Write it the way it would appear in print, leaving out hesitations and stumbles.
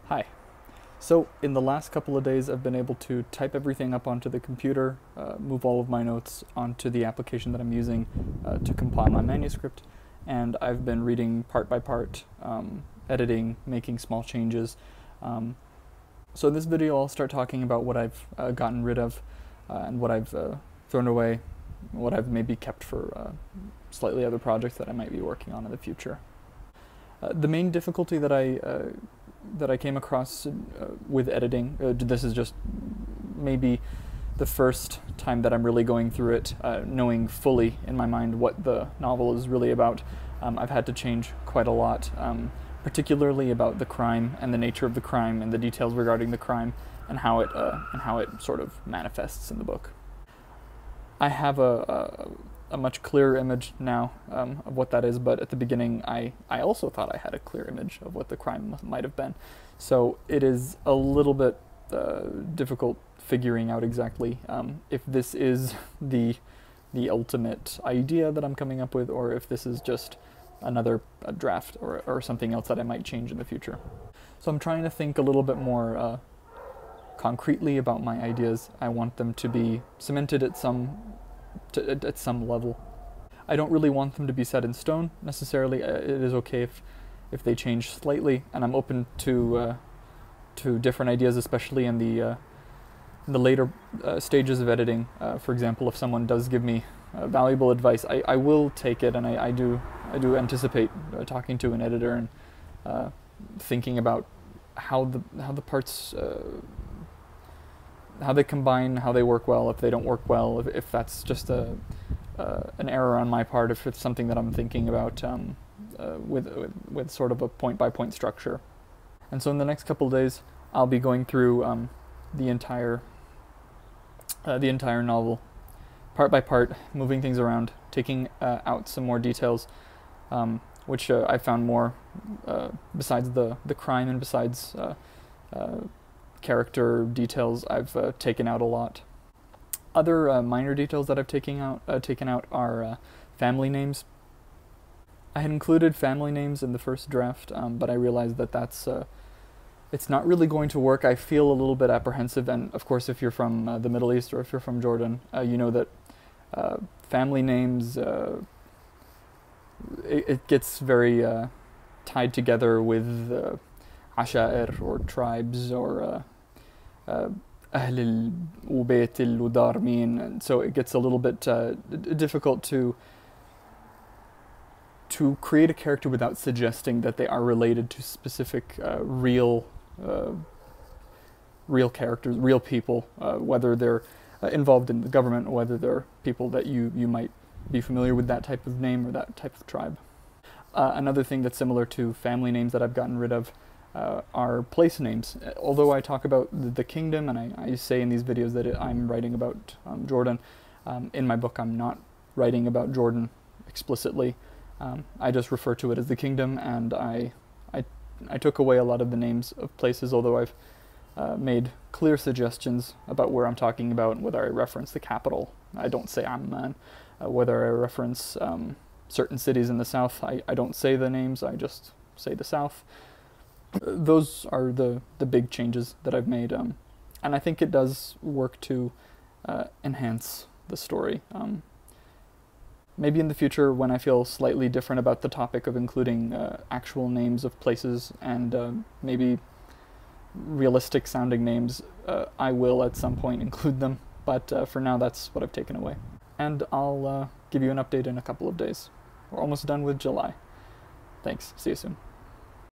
Hi. So in the last couple of days, I've been able to type everything up onto the computer, move all of my notes onto the application that I'm using to compile my manuscript, and I've been reading part by part, editing, making small changes. So in this video, I'll start talking about what I've gotten rid of and what I've thrown away, what I've maybe kept for slightly other projects that I might be working on in the future. The main difficulty that I came across with editing, this is just maybe the first time that I'm really going through it, knowing fully in my mind what the novel is really about. I've had to change quite a lot, particularly about the crime and the nature of the crime and the details regarding the crime and how it sort of manifests in the book. I have a much clearer image now of what that is, but at the beginning I also thought I had a clear image of what the crime might have been. So it is a little bit difficult figuring out exactly if this is the ultimate idea that I'm coming up with, or if this is just another draft or something else that I might change in the future. So I'm trying to think a little bit more concretely about my ideas. I want them to be cemented at some level. I don't really want them to be set in stone necessarily. It is okay if they change slightly, and I'm open to different ideas, especially in the later stages of editing. For example, if someone does give me valuable advice, I will take it, and I do anticipate talking to an editor and thinking about how the parts how they combine, how they work well, if they don't work well, if that's just an error on my part, if it's something that I'm thinking about with sort of a point-by-point structure. And so in the next couple of days, I'll be going through the entire novel, part by part, moving things around, taking out some more details, which I found more, besides the crime and besides character details, I've taken out a lot. Other minor details that I've taken out are family names. I had included family names in the first draft, but I realized that it's not really going to work. I feel a little bit apprehensive, and of course, if you're from the Middle East or if you're from Jordan, you know that family names it gets very tied together with asha'ir or tribes or Ahl al-Bayt al-Udar mean, and so it gets a little bit difficult to create a character without suggesting that they are related to specific real characters, real people, whether they're involved in the government or whether they're people that you might be familiar with that type of name or that type of tribe. Another thing that's similar to family names that I've gotten rid of are place names. Although I talk about the kingdom, and I say in these videos that I'm writing about Jordan, in my book I'm not writing about Jordan explicitly. I just refer to it as the kingdom, and I took away a lot of the names of places, although I've made clear suggestions about where I'm talking about, whether I reference the capital. I don't say Amman. Whether I reference certain cities in the south, I don't say the names, I just say the south. Those are the big changes that I've made, and I think it does work to enhance the story. Maybe in the future, when I feel slightly different about the topic of including actual names of places and maybe realistic sounding names, I will at some point include them, but for now that's what I've taken away. And I'll give you an update in a couple of days. We're almost done with July. Thanks, see you soon.